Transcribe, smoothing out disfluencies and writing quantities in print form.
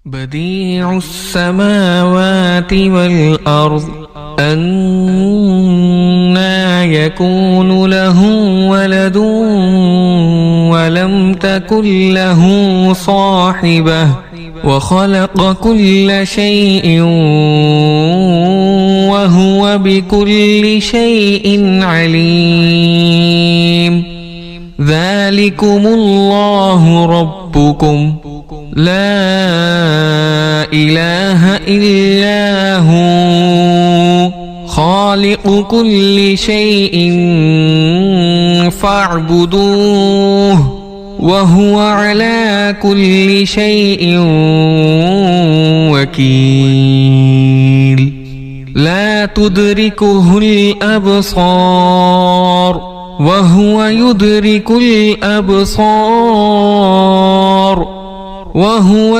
بديع السماوات والأرض أنى يكون له ولد ولم تكن له صاحبة وخلق كل شيء وهو بكل شيء عليم. ذلكم الله ربكم لا إله إلا هو خالق كل شيء فاعبدوه وهو على كل شيء وكيل. لا تدركه الأبصار وهو يدرك الأبصار وهو